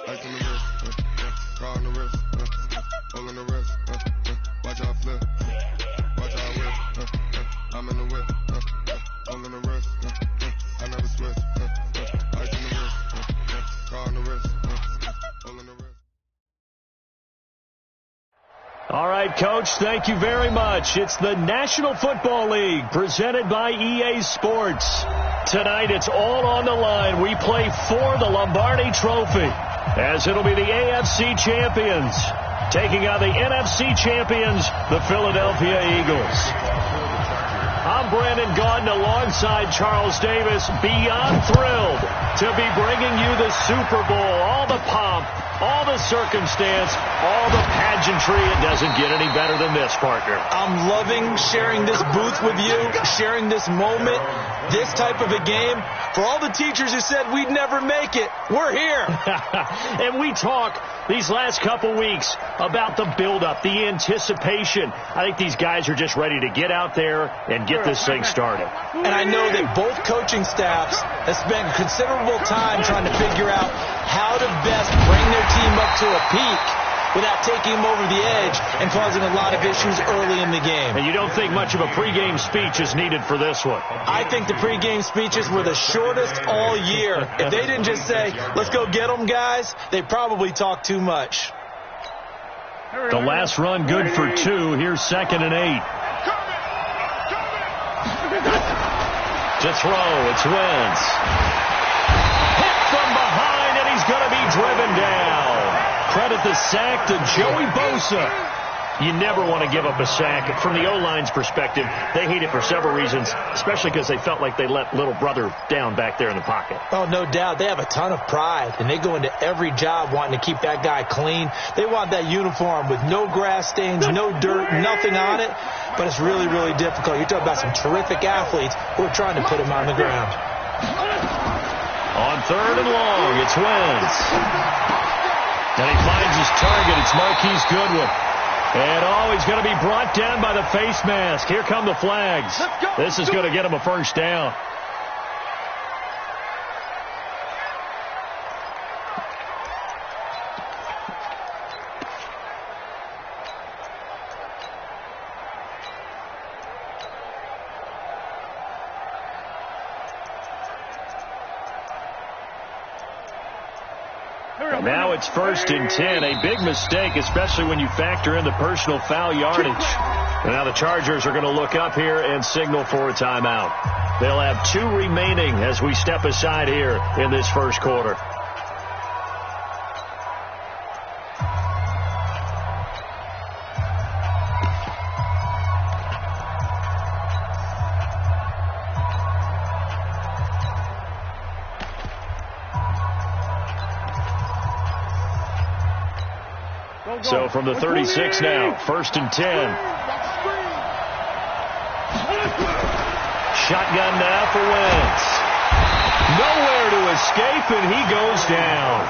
Ice on the wrist, car on the wrist, hole in the wrist, watch out flip, watch out whip, I'm in the whip, hole in the wrist, I never switch, ice on the wrist, car on the wrist, hole in the wrist. All right, Coach, thank you very much. It's the National Football League presented by EA Sports. Tonight, it's all on the line. We play for the Lombardi Trophy, as it'll be the AFC champions taking on the NFC champions, the Philadelphia Eagles. I'm Brandon Gaudin alongside Charles Davis, beyond thrilled to be bringing you the Super Bowl. All the pomp, all the circumstance, all the pageantry. It doesn't get any better than this, partner. I'm loving sharing this booth with you, sharing this moment, this type of a game. For all the teachers who said we'd never make it, we're here. And we talk these last couple weeks about the buildup, the anticipation. I think these guys are just ready to get out there and get this thing started. And I know that both coaching staffs have spent considerable time trying to figure out how to best bring their team up to a peak without taking them over the edge and causing a lot of issues early in the game. And you don't think much of a pregame speech is needed for this one? I think the pregame speeches were the shortest all year. If they didn't just say, let's go get them, guys, they probably talked too much. The last run good for 2. Here's 2nd and 8. To throw, it's Wentz. Hit from behind, and he's going to be driven down. Credit the sack to Joey Bosa. You never want to give up a sack. From the O-line's perspective, they hate it for several reasons, especially because they felt like they let little brother down back there in the pocket. Oh, no doubt. They have a ton of pride, and they go into every job wanting to keep that guy clean. They want that uniform with no grass stains, no dirt, nothing on it, but it's really, really difficult. You're talking about some terrific athletes who are trying to put him on the ground. On 3rd and long, it's Wentz. And he finds his target. It's Marquise Goodwin. And, he's going to be brought down by the face mask. Here come the flags. This is going to get him a first down. Now it's 1st and 10. A big mistake, especially when you factor in the personal foul yardage. And now the Chargers are going to look up here and signal for a timeout. They'll have 2 remaining as we step aside here in this first quarter. So from the 36 now, 1st and 10. Shotgun now for Wentz. Nowhere to escape, and he goes down.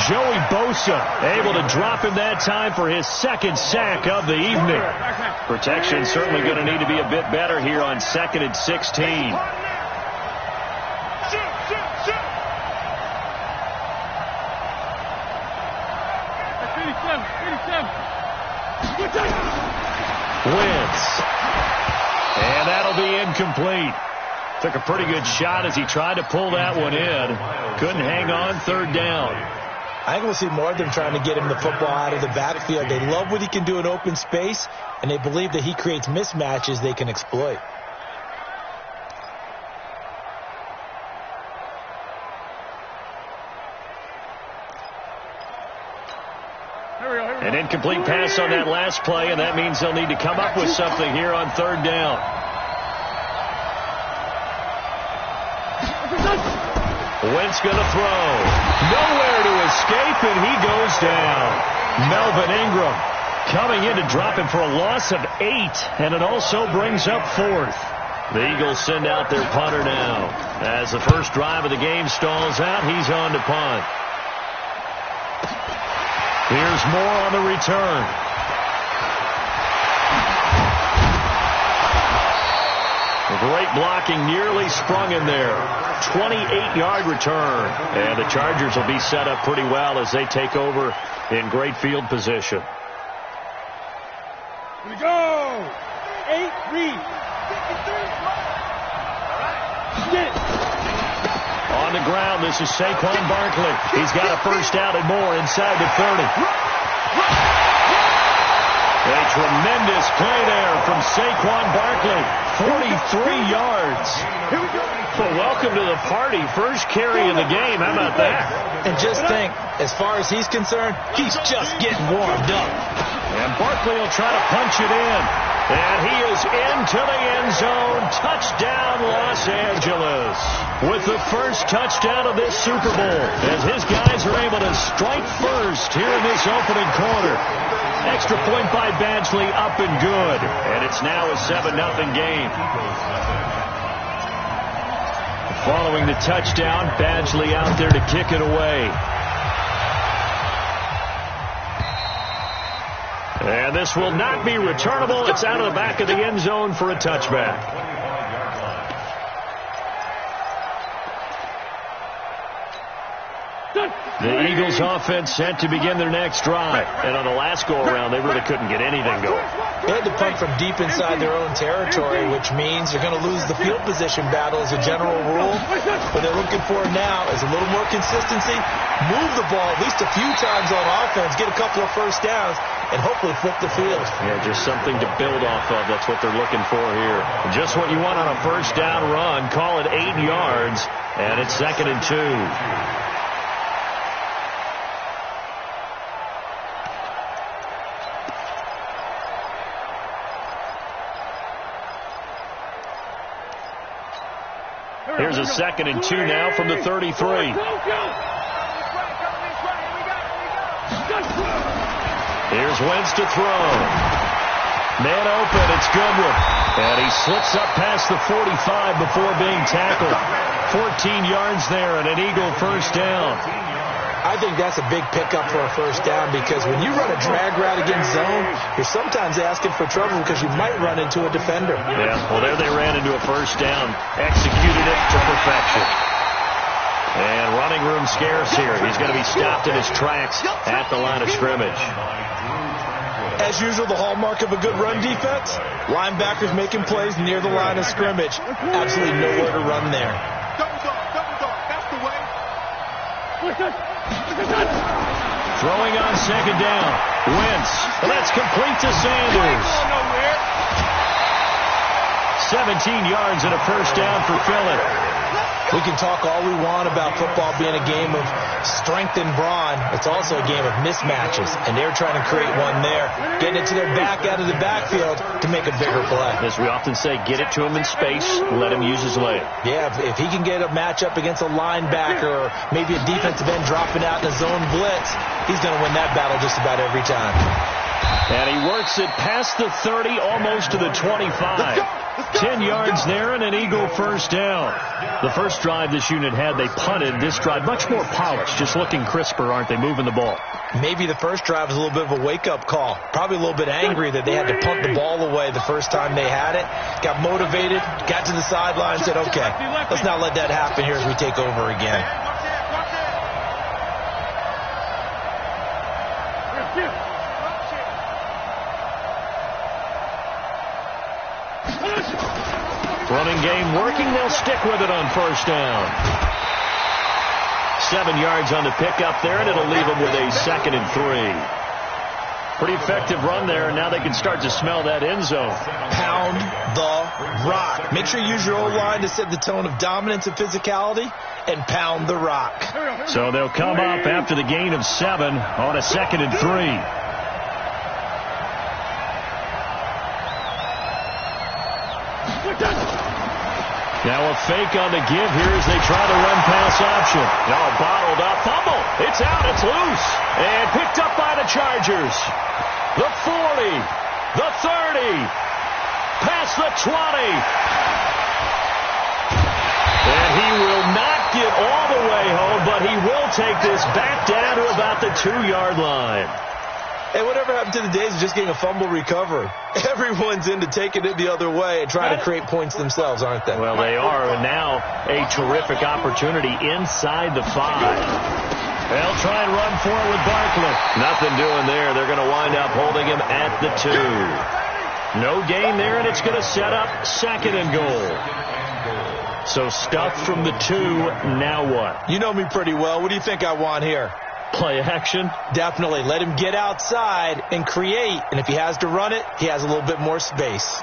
Joey Bosa able to drop him that time for his 2nd sack of the evening. Protection certainly going to need to be a bit better here on 2nd and 16. Wentz. And that'll be incomplete. Took a pretty good shot as he tried to pull that one in. Couldn't hang on. 3rd down. I think we'll see more of them trying to get him the football out of the backfield. They love what he can do in open space, and they believe that he creates mismatches they can exploit. An incomplete pass on that last play, and that means they'll need to come up with something here on 3rd down. Wentz going to throw. Nowhere to escape, and he goes down. Melvin Ingram coming in to drop him for a loss of 8, and it also brings up 4th. The Eagles send out their punter now. As the first drive of the game stalls out, he's on to punt. Here's more on the return. great blocking, nearly sprung in there. 28-yard return. And the Chargers will be set up pretty well as they take over in great field position. Here we go. 8, read. Get it. On the ground, this is Saquon Barkley. He's got a first down and more inside the 30. A tremendous play there from Saquon Barkley. 43 yards. Well, welcome to the party. First carry of the game. How about that? And just think, as far as he's concerned, he's just getting warmed up. And Barkley will try to punch it in. And he is into the end zone. Touchdown, Los Angeles. With the first touchdown of this Super Bowl, as his guys are able to strike first here in this opening quarter. Extra point by Badgley, up and good. And it's now a 7-0 game. Following the touchdown, Badgley out there to kick it away. And this will not be returnable. It's out of the back of the end zone for a touchback. The Eagles offense set to begin their next drive. And on the last go-around, they really couldn't get anything going. They had to punt from deep inside their own territory, which means they're going to lose the field position battle as a general rule. What they're looking for now is a little more consistency, move the ball at least a few times on offense, get a couple of first downs, and hopefully flip the field. Yeah, just something to build off of. That's what they're looking for here. Just what you want on a first down run. Call it 8 yards, and it's 2nd and 2. Here's a 2nd and 2 now from the 33. Here's Wentz to throw. Man open, it's Goodwin. And he slips up past the 45 before being tackled. 14 yards there and an Eagle first down. I think that's a big pickup for a first down because when you run a drag route against zone, you're sometimes asking for trouble because you might run into a defender. Yeah, well, there they ran into a first down. Executed it to perfection. And running room scarce here. He's going to be stopped in his tracks at the line of scrimmage. As usual, the hallmark of a good run defense, linebackers making plays near the line of scrimmage. Absolutely nowhere to run there. That's the way. Throwing on 2nd down. Wentz. That's complete to Sanders. 17 yards and a first down for Philly. We can talk all we want about football being a game of strength and brawn. It's also a game of mismatches, and they're trying to create one there, getting it to their back out of the backfield to make a bigger play. As we often say, get it to him in space, let him use his leg. Yeah, if he can get a matchup against a linebacker or maybe a defensive end dropping out in a zone blitz, he's going to win that battle just about every time. And he works it past the 30, almost to the 25. 10 yards there and an Eagle first down. The first drive this unit had, they punted. This drive, much more polished, just looking crisper, aren't they, moving the ball? Maybe the first drive was a little bit of a wake-up call. Probably a little bit angry that they had to punt the ball away the first time they had it. Got motivated, got to the sideline, said, okay, let's not let that happen here as we take over again. Running game working. They'll stick with it on first down. 7 yards on the pickup there, and it'll leave them with a 2nd and 3. Pretty effective run there, and now they can start to smell that end zone. Pound the rock. Make sure you use your O-line to set the tone of dominance and physicality, and pound the rock. So they'll come up after the gain of 7 on a 2nd and 3. Now a fake on the give here as they try to run pass option. Now bottled up. Fumble. It's out. It's loose. And picked up by the Chargers. The 40. The 30. Past the 20. And he will not get all the way home, but he will take this back down to about the 2-yard line. Hey, whatever happened to the days of just getting a fumble recovery? Everyone's into taking it the other way and trying to create points themselves, aren't they? Well, they are, and now a terrific opportunity inside the 5. They'll try and run for it with Barkley. Nothing doing there. They're going to wind up holding him at the 2. No gain there, and it's going to set up 2nd and goal. So stuff from the 2. Now what? You know me pretty well. What do you think I want here? Play action? Definitely. Let him get outside and create. And if he has to run it, he has a little bit more space.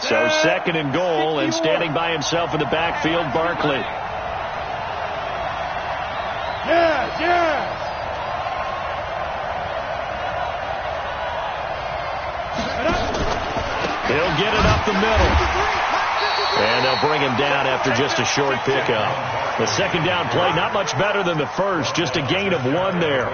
So 2nd and goal, and standing by himself in the backfield, Barkley. Yeah. He'll get it up the middle. And they'll bring him down after just a short pickup. The 2nd down play, not much better than the first, just a gain of 1 there.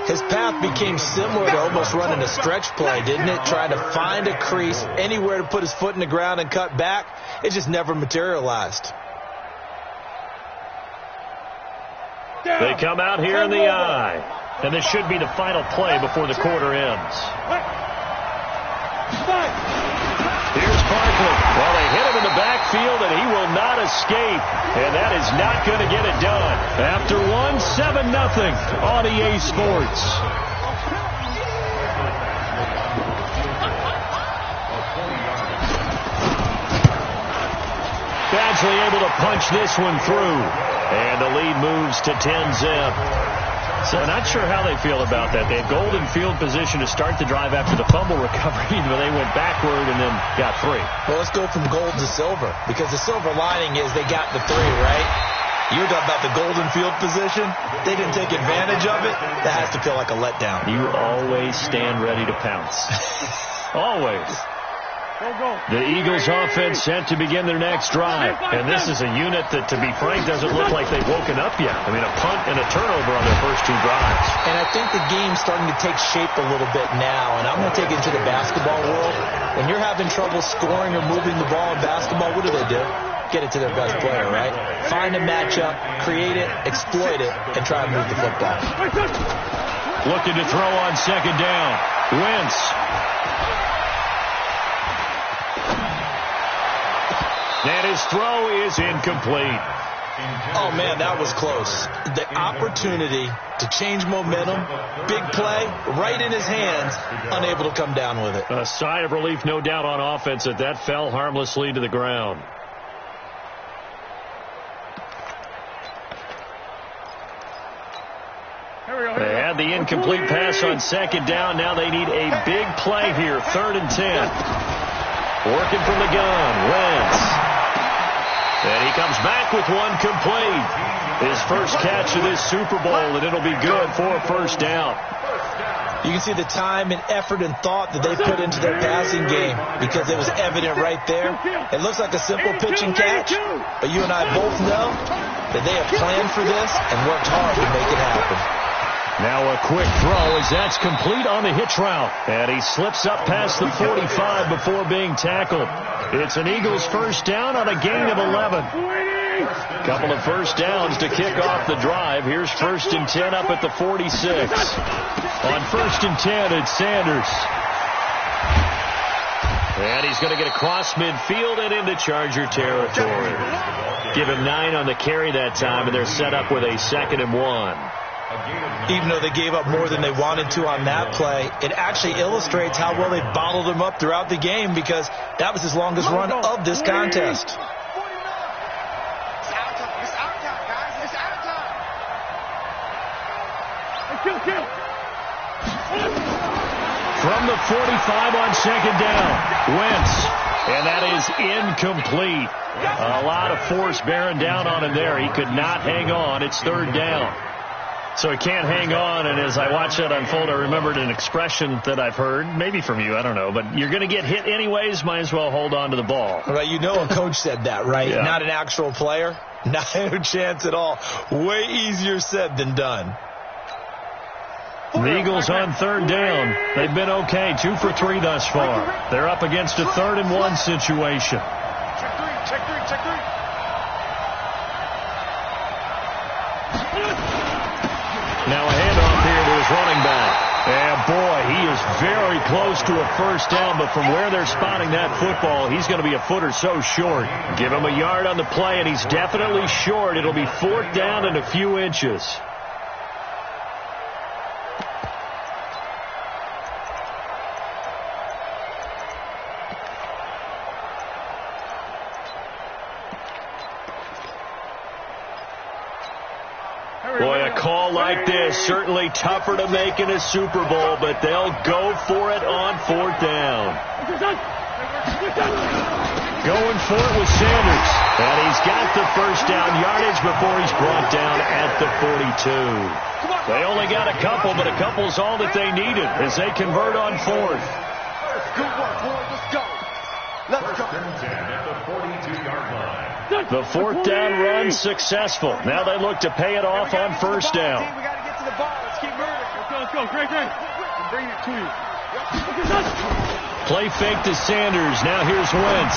His path became similar to almost running a stretch play, didn't it? Trying to find a crease, anywhere to put his foot in the ground and cut back. It just never materialized. They come out here in the eye. And this should be the final play before the quarter ends. Here's Barkley. Well, they hit him in the backfield, and he will not escape. And that is not going to get it done. After 7-0 on EA Sports. Badgley able to punch this one through. And the lead moves to 10-zip. So not sure how they feel about that. They had golden field position to start the drive after the fumble recovery, but they went backward and then got 3. Well, let's go from gold to silver, because the silver lining is they got the 3, right? You were talking about the golden field position. They didn't take advantage of it. That has to feel like a letdown. You always stand ready to pounce. Always. The Eagles offense set to begin their next drive. And this is a unit that, to be frank, doesn't look like they've woken up yet. I mean, a punt and a turnover on their first 2 drives. And I think the game's starting to take shape a little bit now. And I'm going to take it to the basketball world. When you're having trouble scoring or moving the ball in basketball, what do? Get it to their best player, right? Find a matchup, create it, exploit it, and try to move the football. Looking to throw on 2nd down. Wentz. And his throw is incomplete. Oh, man, that was close. The opportunity to change momentum, big play, right in his hands, unable to come down with it. A sigh of relief, no doubt, on offense that fell harmlessly to the ground. They had the incomplete pass on 2nd down. Now they need a big play here. 3rd and 10. Working from the gun. Wentz. And he comes back with 1 complete. His first catch of this Super Bowl, and it'll be good for a 1st down. You can see the time and effort and thought that they put into their passing game, because it was evident right there. It looks like a simple pitch and catch, but you and I both know that they have planned for this and worked hard to make it happen. Now a quick throw as that's complete on the hitch route. And he slips up past the 45 before being tackled. It's an Eagles 1st down on a gain of 11. Couple of 1st downs to kick off the drive. Here's 1st and 10 up at the 46. On 1st and 10, it's Sanders. And he's going to get across midfield and into Charger territory. Give him 9 on the carry that time, and they're set up with a 2nd and 1. Even though they gave up more than they wanted to on that play, it actually illustrates how well they bottled him up throughout the game, because that was his longest run of this contest. It's our time, guys. It's our time. From the 45 on 2nd down, Wentz. And that is incomplete. A lot of force bearing down on him there. He could not hang on. It's 3rd down. So he can't hang on, and as I watch that unfold, I remembered an expression that I've heard, maybe from you, I don't know, but you're going to get hit anyways, might as well hold on to the ball. Right, you know a coach said that, right? Yeah. Not an actual player. Not a chance at all. Way easier said than done. The Eagles on 3rd down. They've been okay, 2 for 3 thus far. They're up against a 3rd and 1 situation. Check three. Now a handoff here to his running back. And boy, he is very close to a first down, but from where they're spotting that football, he's going to be a foot or so short. Give him a yard on the play, and he's definitely short. It'll be 4th down and a few inches. Boy, a call like this, certainly tougher to make in a Super Bowl, but they'll go for it on 4th down. Going for it with Sanders. And he's got the first down yardage before he's brought down at the 42. They only got a couple, but a couple's all that they needed as they convert on 4th. Good work, boy. Let's go. Let's go. At the 42-yard line. The 4th down run successful. Now they look to pay it off on first down. We got to get to the ball. Let's keep moving. Let's go. Great. Bring it to you. Play fake to Sanders. Now here's Wentz.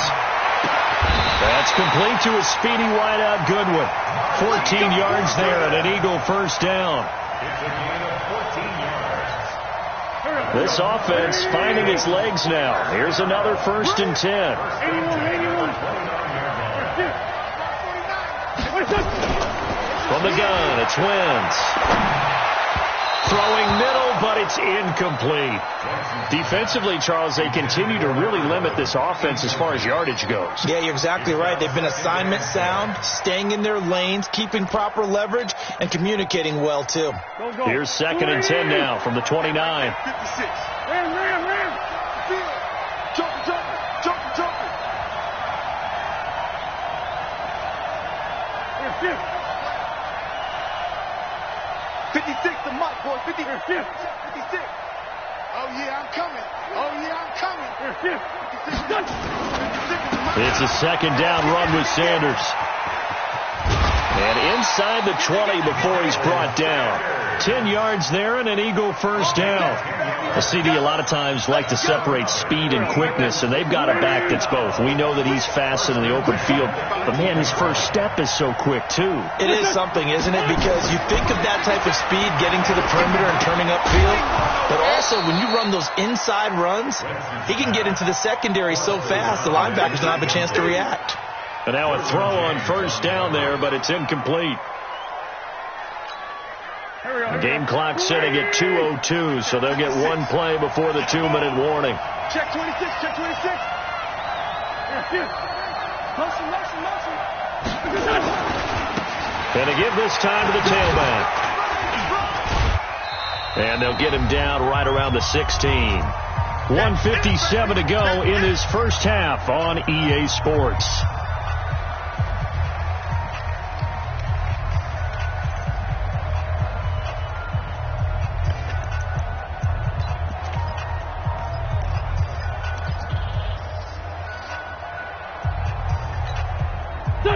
That's complete to a speedy wideout Goodwin. 14 yards there and an Eagle first down. It's a gain of 14 yards. This offense finding its legs now. Here's another 1st and 10. 81. From the gun, it's Wentz. Throwing middle, but it's incomplete. Defensively, Charles, they continue to really limit this offense as far as yardage goes. Yeah, you're exactly right. They've been assignment sound, staying in their lanes, keeping proper leverage, and communicating well, too. Here's 2nd and 10 now from the 29. 56. Ram. Jumping. 56 to Mike, boy. 56. Oh, yeah, I'm coming. 56. It's a 2nd down run with Sanders. And inside the 20 before he's brought down. 10 yards there and an Eagle first down. The CD a lot of times like to separate speed and quickness, and they've got a back that's both. We know that he's fast in the open field, but man, his first step is so quick too. It is something, isn't it? Because you think of that type of speed getting to the perimeter and turning upfield, but also when you run those inside runs, he can get into the secondary so fast the linebackers don't have a chance to react. And now a throw on first down there, but it's incomplete. The game clock sitting at 2:02, so they'll get one play before the 2-minute warning. Check 26. Motion. And they give this time to the tailback. And they'll get him down right around the 16. 1:57 to go in this first half on EA Sports.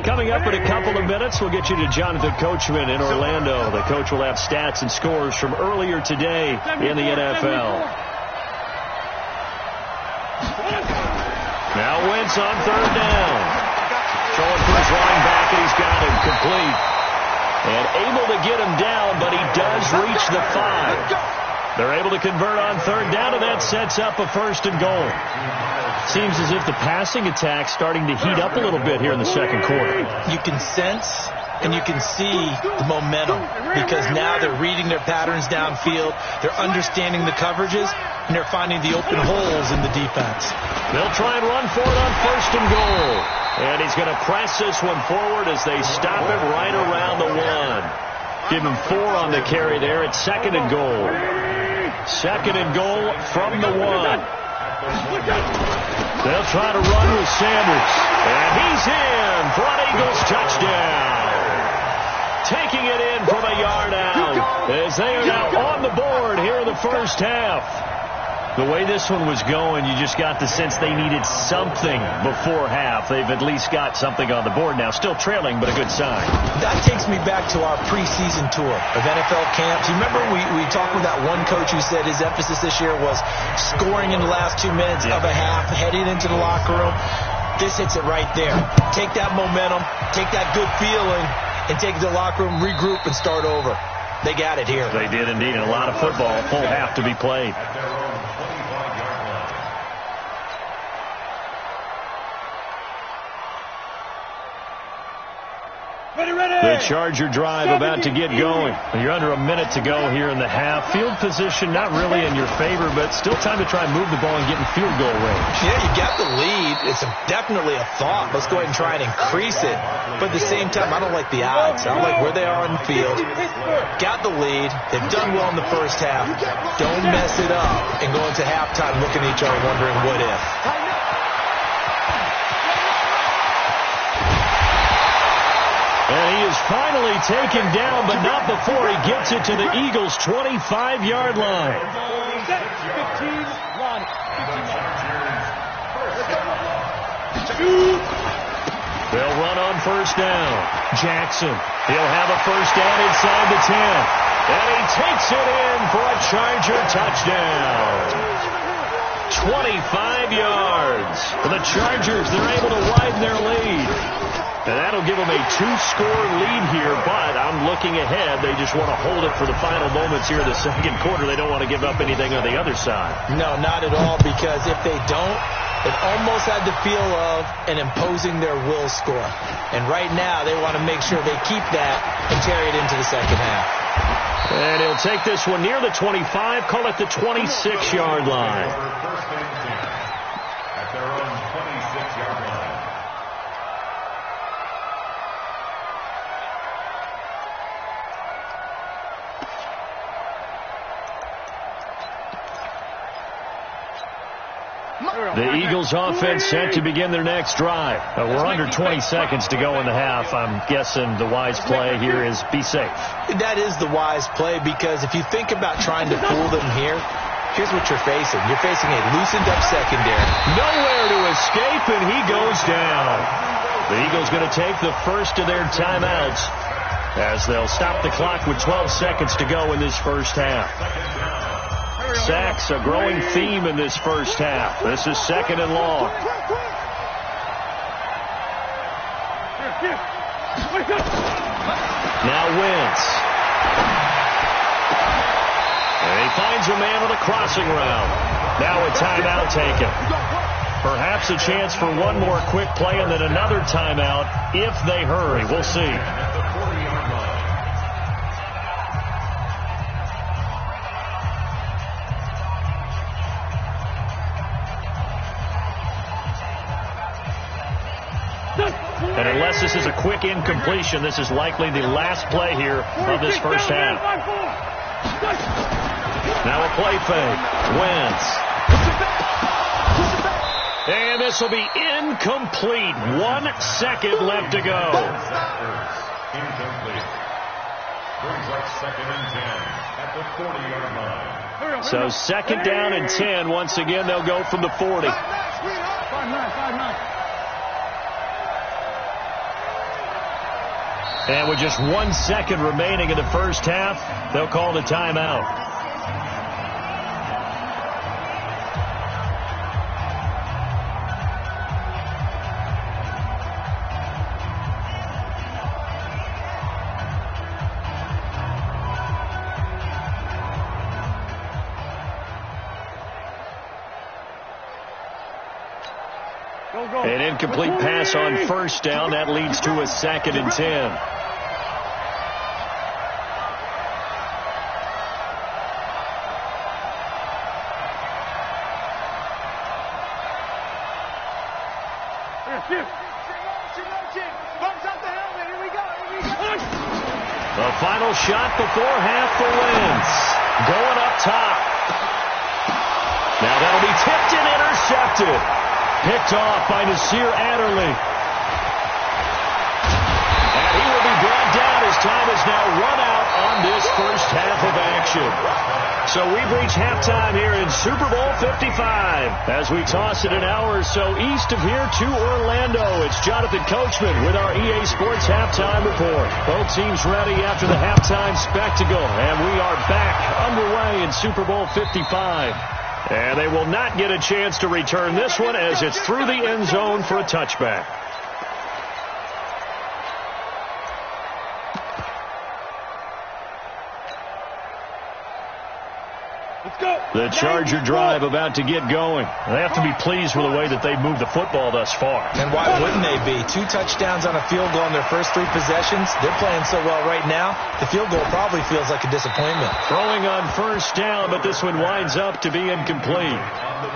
Coming up in a couple of minutes, we'll get you to Jonathan Coachman in Orlando. The coach will have stats and scores from earlier today in the NFL. Now Wentz on 3rd down. Throwing for his running back, and he's got him complete. And able to get him down, but he does reach the 5. They're able to convert on 3rd down, and that sets up a 1st and goal. Seems as if the passing attack's starting to heat up a little bit here in the second quarter. You can sense and you can see the momentum because now they're reading their patterns downfield, they're understanding the coverages, and they're finding the open holes in the defense. They'll try and run for it on 1st and goal. And he's going to press this one forward as they stop him right around the 1. Give him 4 on the carry there at 2nd and goal. 2nd and goal from the 1. They'll try to run with Sanders. And he's in for an Eagles touchdown. Taking it in from a yard out as they are now on the board here in the first half. The way this one was going, you just got the sense they needed something before half. They've at least got something on the board now. Still trailing, but a good sign. That takes me back to our preseason tour of NFL camps. You remember we talked with that one coach who said his emphasis this year was scoring in the last 2 minutes of a half, heading into the locker room. This hits it right there. Take that momentum, take that good feeling, and take it to the locker room, regroup, and start over. They got it here. They did indeed, and a lot of football, a full half to be played. The Charger drive about to get going. You're under a minute to go here in the half. Field position not really in your favor, but still time to try and move the ball and get in field goal range. Yeah, you got the lead. It's definitely a thought. Let's go ahead and try and increase it. But at the same time, I don't like the odds. I don't like where they are on the field. Got the lead. They've done well in the first half. Don't mess it up and go into halftime looking at each other wondering what if. And he is finally taken down, but not before he gets it to the Eagles' 25-yard line. 15-1. They'll run on first down. Jackson, he'll have a first down inside the 10. And he takes it in for a Charger touchdown. 25 yards. For the Chargers, they're able to widen their lead. And that'll give them a 2-score lead here, but I'm looking ahead. They just want to hold it for the final moments here in the second quarter. They don't want to give up anything on the other side. No, not at all, because if they don't, it almost had the feel of an imposing their will score. And right now, they want to make sure they keep that and carry it into the second half. And he'll take this one near the 25, call it the 26-yard line. At their own 26-yard line. The Eagles offense set to begin their next drive. We're under 20 seconds to go in the half. I'm guessing the wise play here is be safe. That is the wise play, because if you think about trying to fool them here, here's what you're facing. You're facing a loosened up secondary. Nowhere to escape, and he goes down. The Eagles going to take the first of their timeouts as they'll stop the clock with 12 seconds to go in this first half. Sacks, a growing theme in this first half. This is second and long. Now Wentz. And he finds a man on a crossing route. Now a timeout taken. Perhaps a chance for one more quick play and then another timeout if they hurry. We'll see. And unless this is a quick incompletion, this is likely the last play here of this first half. Now a play fake. Wentz. And this will be incomplete. 1 second left to go. Incomplete. Brings up second and 10 at the 40-yard line. So second down and 10. Once again, they'll go from the 40. And with just 1 second remaining in the first half, they'll call the timeout. An incomplete pass on first down. That leads to a second and 10. The final shot before half for Wentz. Going up top. Now that'll be tipped and intercepted. Picked off by Nasir Adderley. And he will be brought down as time is now run out on this first half of action. So we've reached halftime here in Super Bowl 55. As we toss it an hour or so east of here to Orlando, it's Jonathan Coachman with our EA Sports Halftime Report. Both teams ready after the halftime spectacle. And we are back underway in Super Bowl 55. And they will not get a chance to return this one as it's through the end zone for a touchback. The Charger drive about to get going. They have to be pleased with the way that they've moved the football thus far. And why wouldn't they be? 2 touchdowns on a field goal in their first 3 possessions. They're playing so well right now, the field goal probably feels like a disappointment. Throwing on first down, but this one winds up to be incomplete.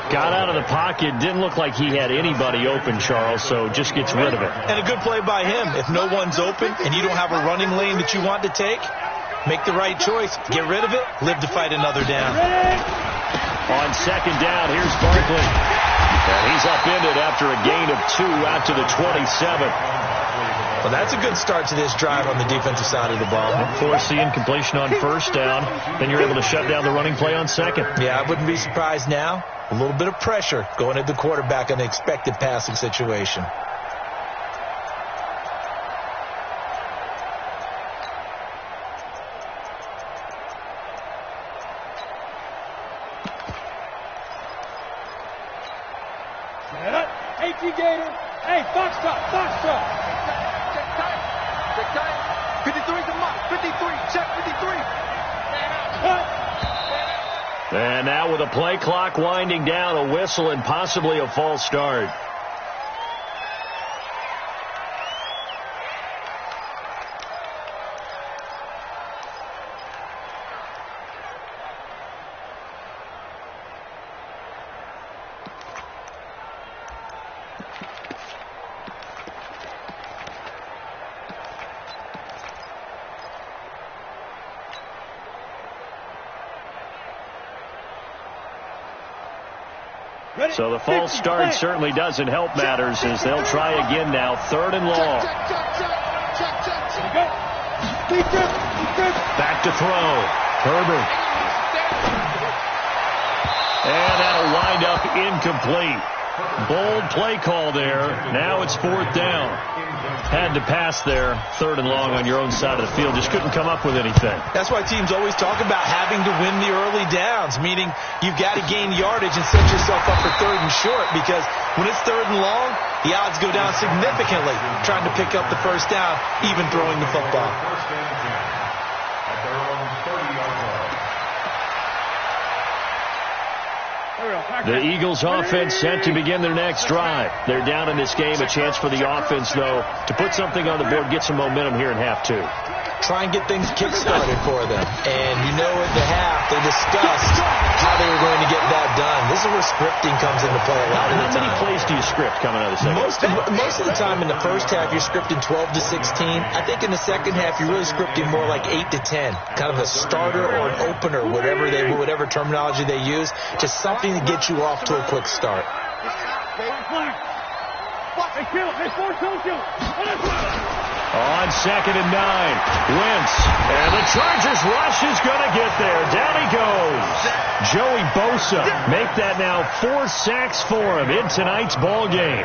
Got out of the pocket. Didn't look like he had anybody open, Charles, so just gets rid of it. And a good play by him. If no one's open and you don't have a running lane that you want to take, make the right choice. Get rid of it. Live to fight another down. On second down, here's Barkley. And he's upended after a gain of 2 out to the 27. Well, that's a good start to this drive on the defensive side of the ball. Force the incompletion on first down. Then you're able to shut down the running play on second. Yeah, I wouldn't be surprised now. A little bit of pressure going at the quarterback in the expected passing situation. Gator. Hey, Foxtrot. Check tight. 53's a mark. 53. Check 53. And now with a play clock winding down, a whistle and possibly a false start. So the false start certainly doesn't help matters as they'll try again now. 3rd and long. Back to throw. Herbert. And that'll wind up incomplete. Bold play call there. Now it's 4th down. Had to pass there. 3rd and long on your own side of the field. Just couldn't come up with anything. That's why teams always talk about having to win the early downs, meaning you've got to gain yardage and set yourself up for 3rd and short, because when it's 3rd and long, the odds go down significantly trying to pick up the first down, even throwing the football. The Eagles offense set to begin their next drive. They're down in this game. A chance for the offense, though, to put something on the board, get some momentum here in half 2. Try and get things kick-started for them. And you know at the half, they discussed how they were going to get that done. This is where scripting comes into play a lot of the time. How many plays do you script coming out of the second? Most of the time in the first half, you're scripting 12 to 16. I think in the second half, you're really scripting more like 8 to 10. Kind of a starter or an opener, whatever terminology they use. Just something to get you off to a quick start. On 2nd and 9, Wentz, and the Chargers rush is going to get there. Down he goes. Joey Bosa make that now 4 sacks for him in tonight's ball game.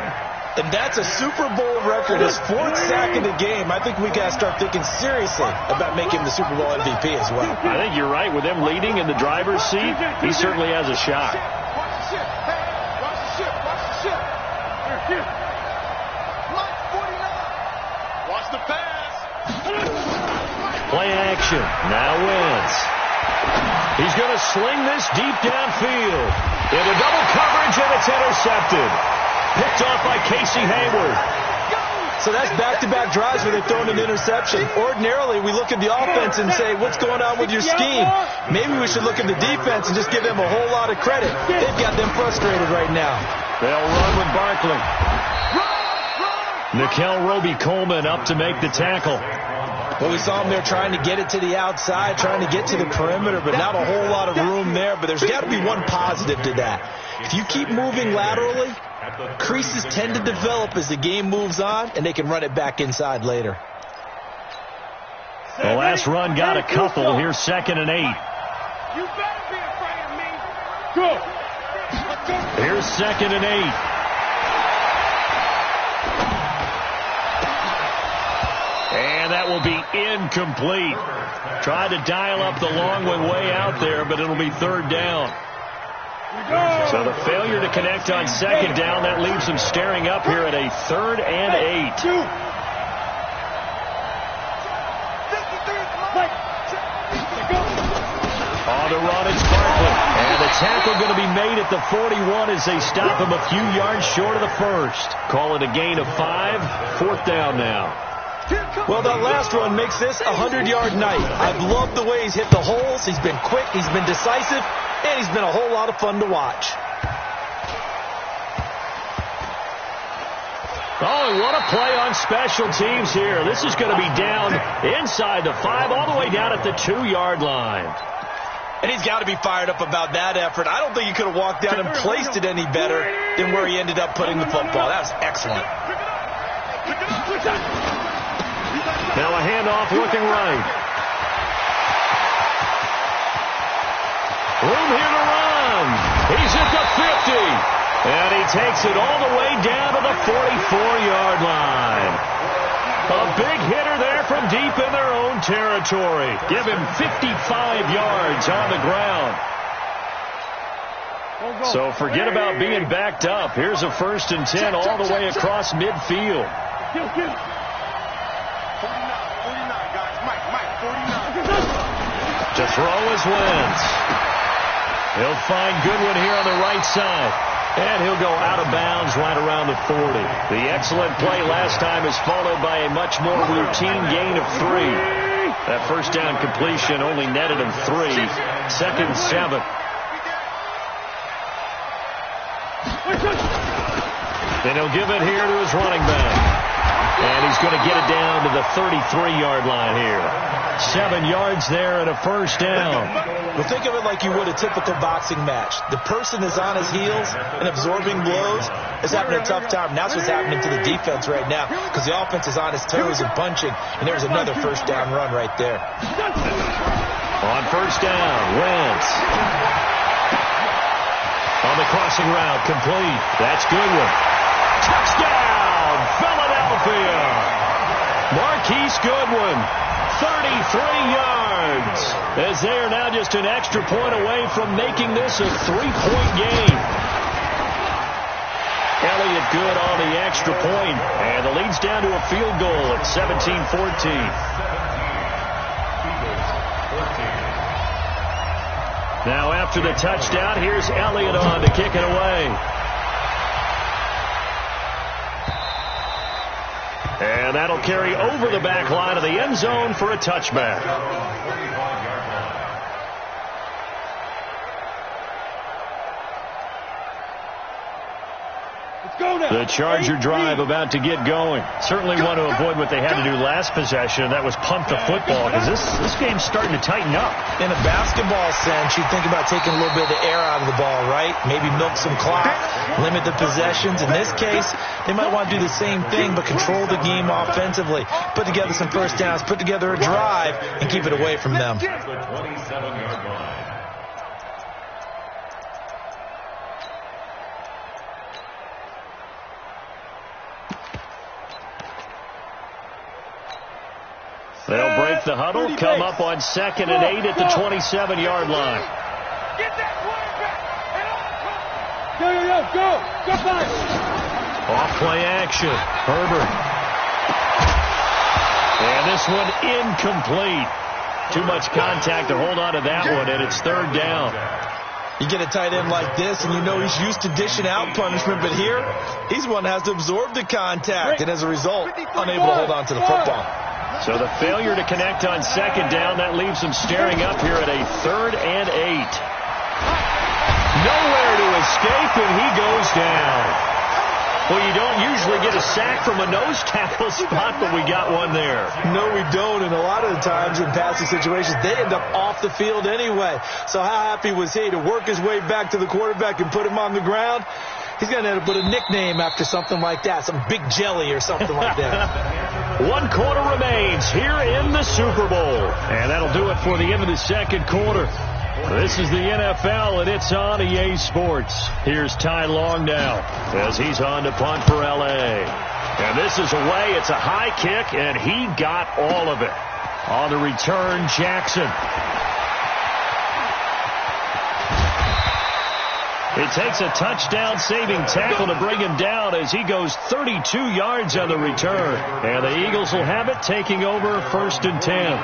And that's a Super Bowl record, his 4th sack in the game. I think we got to start thinking seriously about making the Super Bowl MVP as well. I think you're right. With them leading in the driver's seat, he certainly has a shot. Watch the ship. Hey, watch the ship. Watch the ship. Mike 49. Watch the pass. Play action. Now Wentz. He's going to sling this deep downfield. Into double coverage, and it's intercepted. Picked off by Casey Hayward. So that's back-to-back drives where they're throwing an interception. Ordinarily, we look at the offense and say, what's going on with your scheme? Maybe we should look at the defense and just give them a whole lot of credit. They've got them frustrated right now. They'll run with Barkley. Nickel Roby-Coleman up to make the tackle. Well, we saw him there trying to get it to the outside, trying to get to the perimeter, but not a whole lot of room there. But there's got to be one positive to that. If you keep moving laterally, creases tend to develop as the game moves on, and they can run it back inside later. The last run got a couple. Here's 2nd and 8. You better be afraid of me. Go. Here's 2nd and 8. And that will be incomplete. Tried to dial up the long one way out there, but it'll be 3rd down. So the failure to connect on 2nd down, that leaves them staring up here at a 3rd and 8. On the run, it's Barkley. tackle going to be made at the 41 as they stop him a few yards short of the first. Call it a gain of 5. 4th down now. Well, that last run makes this a 100-yard night. I've loved the way he's hit the holes. He's been quick, he's been decisive, and he's been a whole lot of fun to watch. Oh, and what a play on special teams here. This is going to be down inside the 5, all the way down at the 2-yard line. And he's got to be fired up about that effort. I don't think he could have walked down and placed it any better than where he ended up putting the football. That was excellent. Now a handoff looking right. Room here to run. He's at the 50. And he takes it all the way down to the 44-yard line. A big hitter there from deep in their own territory. Give him 55 yards on the ground. So forget about being backed up. Here's a 1st and 10 all the way across midfield. 49, guys. Mike, 49. To throw is Wentz. He'll find Goodwin here on the right side. And he'll go out of bounds right around the 40. The excellent play last time is followed by a much more routine gain of 3. That first down completion only netted him 3. 2nd and 7. Then he'll give it here to his running back. And he's going to get it down to the 33-yard line here. 7 yards there and a 1st down. Well, think of it like you would a typical boxing match. The person is on his heels and absorbing blows is having a tough time. And that's what's happening to the defense right now because the offense is on his toes and punching. And there's another 1st down run right there. On 1st down, Wentz. On the crossing route, complete. That's Goodwin. Touchdown, Philadelphia. Marquise Goodwin, 33 yards. As they are now just an extra point away from making this a 3-point game. Elliott good on the extra point, and the lead's down to a field goal at 17-14. Now after the touchdown, here's Elliott on to kick it away. And that'll carry over the back line of the end zone for a touchback. The Charger drive about to get going. Certainly want to avoid what they had to do last possession. That was punt the football because this game's starting to tighten up. In a basketball sense, you think about taking a little bit of the air out of the ball, right? Maybe milk some clock, limit the possessions. In this case, they might want to do the same thing but control the game offensively. Put together some 1st downs, put together a drive, and keep it away from them. The 27-yard line. They'll break the huddle, come up on 2nd and 8 at the 27-yard line. Get that quarterback. Go, back. Off play action. Herbert. And this one incomplete. Too much contact to hold on to that one, and it's 3rd down. You get a tight end like this, and you know he's used to dishing out punishment, but here, he's one that has to absorb the contact, and as a result, unable to hold on to the football. So the failure to connect on 2nd down, that leaves him staring up here at a 3rd and 8. Nowhere to escape, and he goes down. Well, you don't usually get a sack from a nose tackle spot, but we got one there. No, we don't, and a lot of the times in passing situations, they end up off the field anyway. So how happy was he to work his way back to the quarterback and put him on the ground? He's going to end up with a nickname after something like that, some Big Jelly or something like that. 1 quarter remains here in the Super Bowl. And that'll do it for the end of the 2nd quarter. This is the NFL, and it's on EA Sports. Here's Ty Long now as he's on to punt for L.A. And this is away. It's a high kick, and he got all of it. On the return, Jackson. It takes a touchdown-saving tackle to bring him down as he goes 32 yards on the return. And the Eagles will have it, taking over 1st and 10.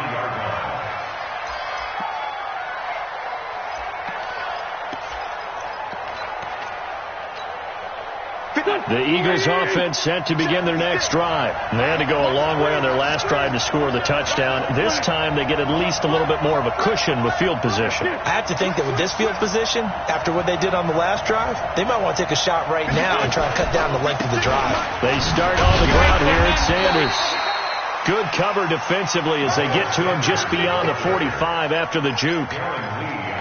The Eagles offense set to begin their next drive. They had to go a long way on their last drive to score the touchdown. This time they get at least a little bit more of a cushion with field position. I have to think that with this field position, after what they did on the last drive, they might want to take a shot right now and try and cut down the length of the drive. They start on the ground here at Sanders. Good cover defensively as they get to him just beyond the 45 after the juke.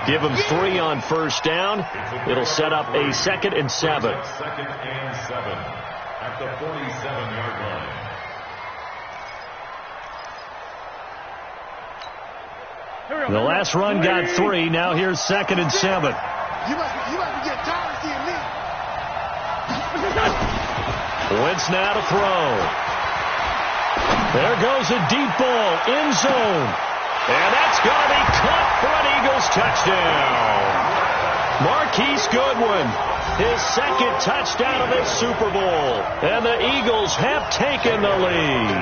Give him 3 on first down. It'll set up a 2nd and 7. 2nd and 7 at the 47-yard line. The last run got 3. Now here's 2nd and 7. You must be getting tired of seeing me. Wentz now to throw. There goes a deep ball, end zone. And that's going to be caught for an Eagles touchdown. Marquise Goodwin, his 2nd touchdown of this Super Bowl. And the Eagles have taken the lead.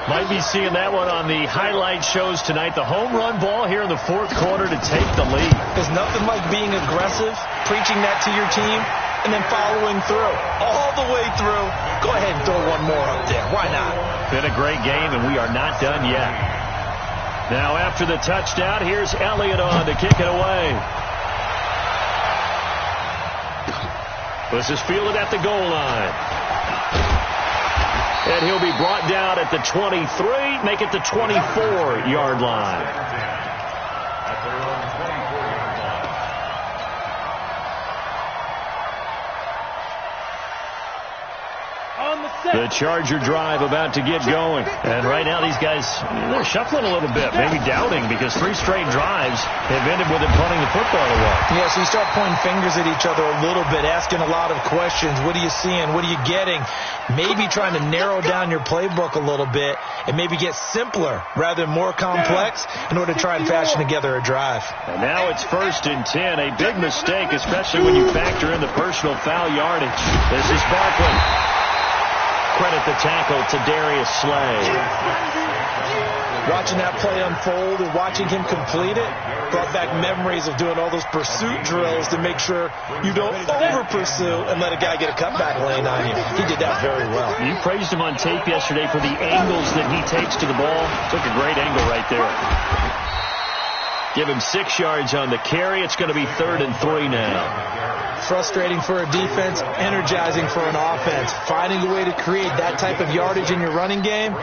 Might be seeing that one on the highlight shows tonight. The home run ball here in the 4th quarter to take the lead. There's nothing like being aggressive, preaching that to your team, and then following through. All the way through. Go ahead and throw one more up there. Why not? Been a great game, and we are not done yet. Now after the touchdown, here's Elliott on to kick it away. This is fielded at the goal line. And he'll be brought down at the 23, make it the 24-yard line. At their own 24-yard line. The Charger drive about to get going. And right now these guys, they're shuffling a little bit, maybe doubting, because 3 straight drives have ended with them punting the football away. Yeah, so you start pointing fingers at each other a little bit, asking a lot of questions. What are you seeing? What are you getting? Maybe trying to narrow down your playbook a little bit and maybe get simpler rather than more complex in order to try and fashion together a drive. And now it's 1st and 10, a big mistake, especially when you factor in the personal foul yardage. This is Barkley. Credit the tackle to Darius Slay. Watching that play unfold and watching him complete it brought back memories of doing all those pursuit drills to make sure you don't over-pursue and let a guy get a cutback lane on you. He did that very well. You praised him on tape yesterday for the angles that he takes to the ball. Took a great angle right there. Give him 6 yards on the carry. It's going to be 3rd and 3 now. Frustrating for a defense, energizing for an offense. Finding a way to create that type of yardage in your running game,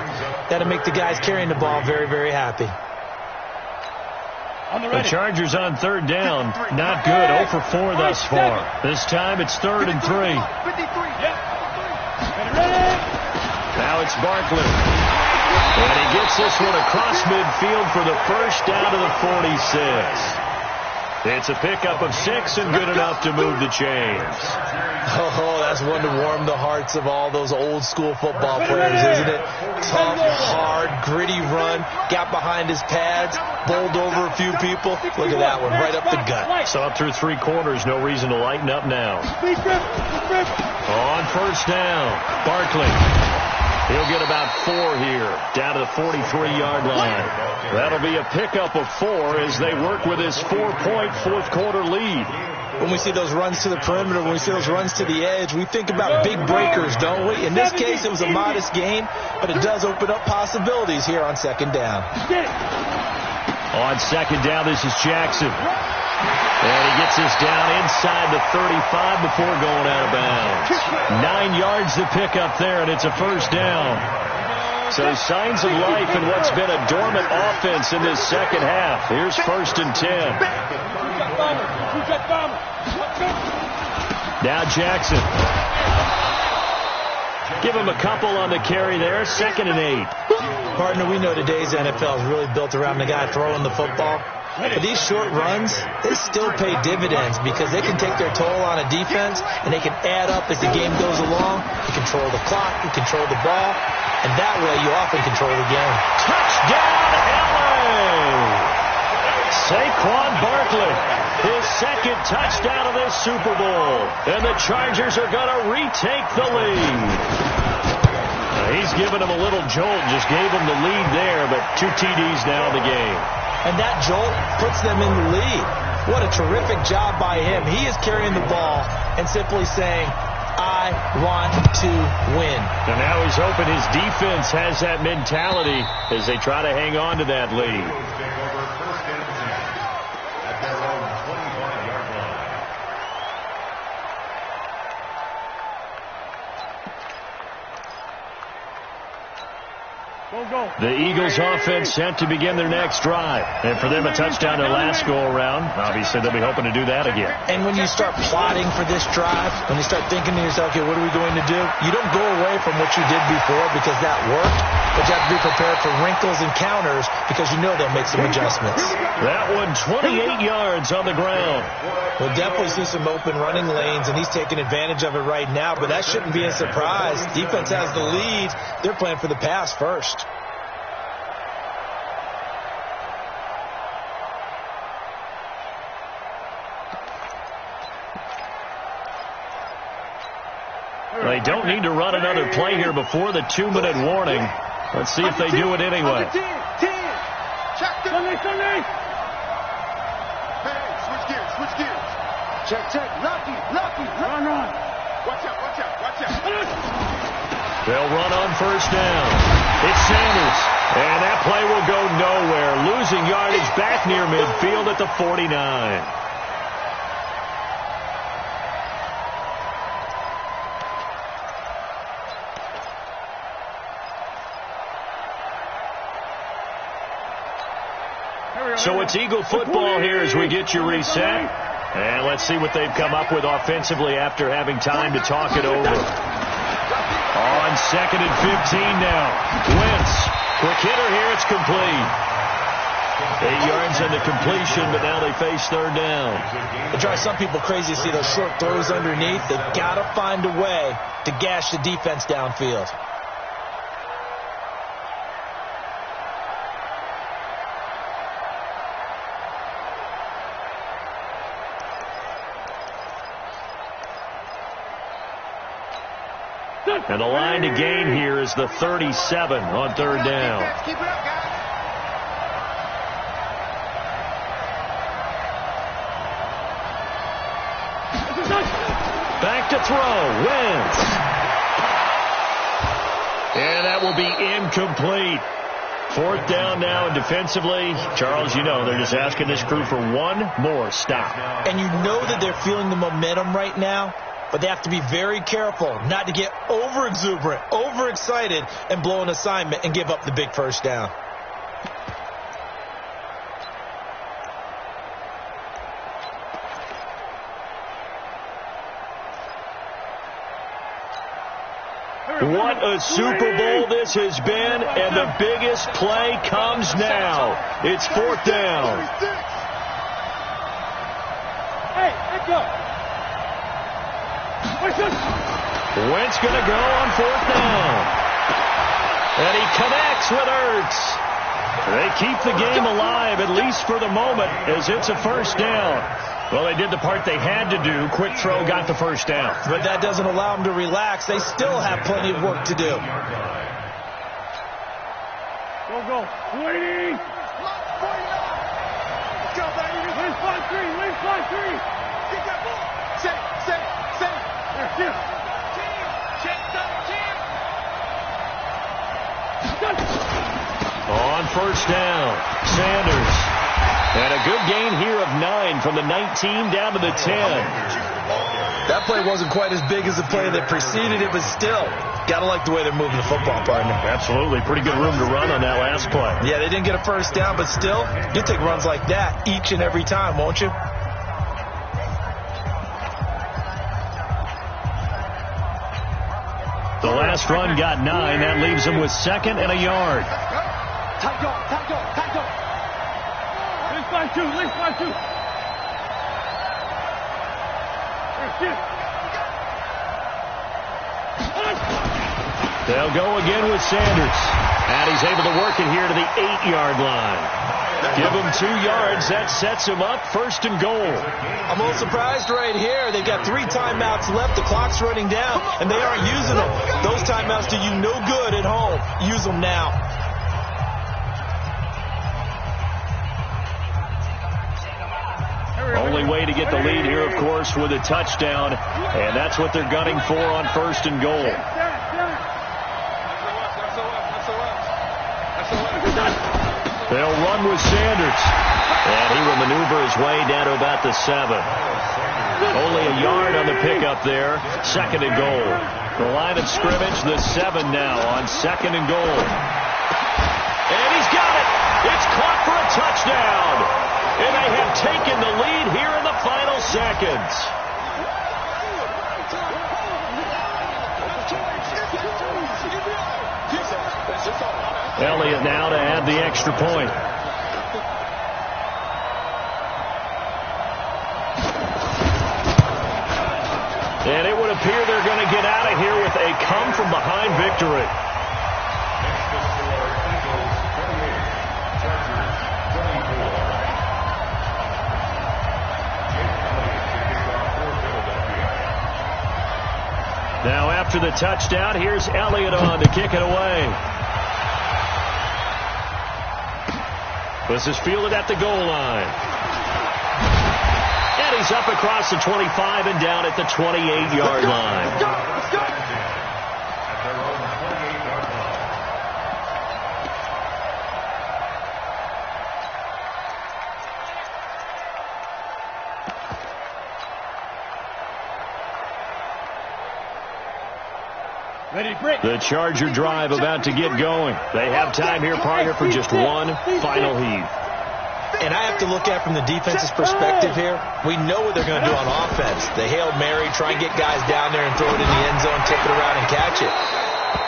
that'll make the guys carrying the ball very, very happy. The Chargers on 3rd down. Not good. 0 for 4 thus far. This time it's 3rd and 3. Now it's Barkley. And he gets this one across midfield for the first down to the 46. It's a pickup of 6 and good enough to move the chains. Oh, that's one to warm the hearts of all those old school football players, isn't it? Tough, hard, gritty run, got behind his pads, bowled over a few people. Look at that one, right up the gut. Saw it through 3 quarters, no reason to lighten up now. On first down, Barkley. He'll get about 4 here, down to the 43-yard line. That'll be a pickup of 4 as they work with his 4-point 4th quarter lead. When we see those runs to the perimeter, when we see those runs to the edge, we think about big breakers, don't we? In this case, it was a modest gain, but it does open up possibilities here on 2nd down. On 2nd down, this is Jackson. And he gets this down inside the 35 before going out of bounds. 9 yards to pick up there, and it's a first down. So signs of life in what's been a dormant offense in this second half. Here's 1st and 10. Now Jackson. Give him a couple on the carry there. 2nd and 8. Partner, we know today's NFL is really built around the guy throwing the football. But these short runs, they still pay dividends because they can take their toll on a defense and they can add up as the game goes along. You control the clock, you control the ball, and that way you often control the game. Touchdown, LA! Saquon Barkley, his 2nd touchdown of this Super Bowl. And the Chargers are going to retake the lead. He's giving them a little jolt, just gave them the lead there, but 2 TDs now in the game. And that jolt puts them in the lead. What a terrific job by him. He is carrying the ball and simply saying, I want to win. And now he's hoping his defense has that mentality as they try to hang on to that lead. The Eagles offense set to begin their next drive. And for them, a touchdown their last go-around. Obviously, they'll be hoping to do that again. And when you start plotting for this drive, when you start thinking to yourself, okay, what are we going to do? You don't go away from what you did before because that worked, but you have to be prepared for wrinkles and counters because you know they'll make some adjustments. That one, 28 yards on the ground. We'll definitely see some open running lanes, and he's taking advantage of it right now, but that shouldn't be a surprise. Defense has the lead. They're playing for the pass first. They don't need to run another play here before the 2-minute warning. Let's see if they do it anyway. Hey, switch gears. Check. Lucky. Run. Watch out. They'll run on first down. It's Sanders. And that play will go nowhere. Losing yardage back near midfield at the 49. So it's Eagle football here as we get you reset. And let's see what they've come up with offensively after having time to talk it over. On 2nd and 15 now. Wentz. Quick hitter here. It's complete. 8 yards on the completion, but now they face third down. It drives some people crazy to see those short throws underneath. They've got to find a way to gash the defense downfield. And the line to gain here is the 37 on third down. Keep it up, guys. Back to throw. Wentz. And that will be incomplete. 4th down now, and defensively, Charles, you know, they're just asking this crew for one more stop. And you know that they're feeling the momentum right now. But they have to be very careful not to get over-exuberant, overexcited, and blow an assignment and give up the big first down. What a Super Bowl this has been, and the biggest play comes now. It's 4th down. Hey, let's go. Wentz going to go on 4th down. And he connects with Ertz. They keep the game alive, at least for the moment, as it's a first down. Well, they did the part they had to do. Quick throw got the first down. But that doesn't allow them to relax. They still have plenty of work to do. Go. Waiting. Let's go, baby. Where's 5-3? Get that ball. Say. On first down, Sanders. And a good gain here of 9 from the 19 down to the 10. That play wasn't quite as big as the play that preceded it, but still, got to like the way they're moving the football, partner. Absolutely. Pretty good room to run on that last play. Yeah, they didn't get a first down, but still, you take runs like that each and every time, won't you? The last run got 9. That leaves them with 2nd and a yard. Tight go. Least by two. They'll go again with Sanders. And he's able to work it here to the 8-yard line. Give him 2 yards. That sets him up 1st and goal. I'm a little surprised right here. They've got 3 timeouts left. The clock's running down, and they aren't using them. Those timeouts do you no good at home. Use them now. Only way to get the lead here, of course, with a touchdown, and that's what they're gunning for on 1st and goal. They'll run with Sanders, and he will maneuver his way down to about the 7. Only a yard on the pickup there. 2nd and goal. The line of scrimmage, the 7 now on 2nd and goal. And he's got it. It's caught for a touchdown. And they have taken the lead here in the final seconds. Elliott now to add the extra point. And it would appear they're going to get out of here with a come-from-behind victory. Now after the touchdown, here's Elliott on to kick it away. This is fielded at the goal line. And he's up across the 25 and down at the 28-yard line. The Charger drive about to get going. They have time here, partner, for just one final heave. And I have to look at it from the defense's perspective here. We know what they're going to do on offense. The Hail Mary, try and get guys down there and throw it in the end zone, tip it around and catch it.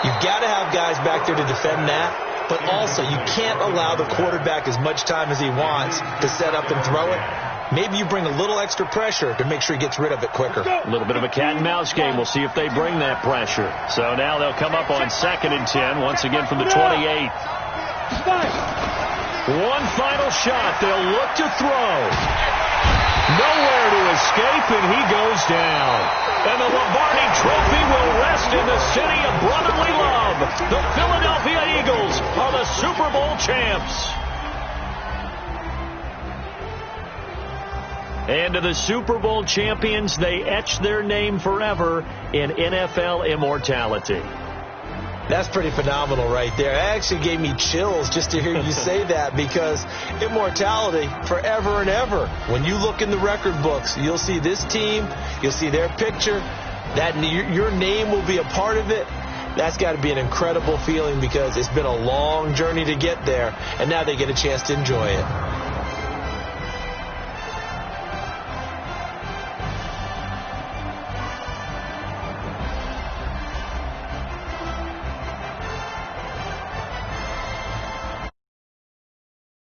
You've got to have guys back there to defend that. But also, you can't allow the quarterback as much time as he wants to set up and throw it. Maybe you bring a little extra pressure to make sure he gets rid of it quicker. A little bit of a cat and mouse game. We'll see if they bring that pressure. So now they'll come up on 2nd and 10, once again from the 28. One final shot. They'll look to throw. Nowhere to escape, and he goes down. And the Lombardi Trophy will rest in the city of brotherly love. The Philadelphia Eagles are the Super Bowl champs. And to the Super Bowl champions, they etch their name forever in NFL immortality. That's pretty phenomenal right there. It actually gave me chills just to hear you say that, because immortality forever and ever. When you look in the record books, you'll see this team, you'll see their picture, that your name will be a part of it. That's got to be an incredible feeling, because it's been a long journey to get there, and now they get a chance to enjoy it.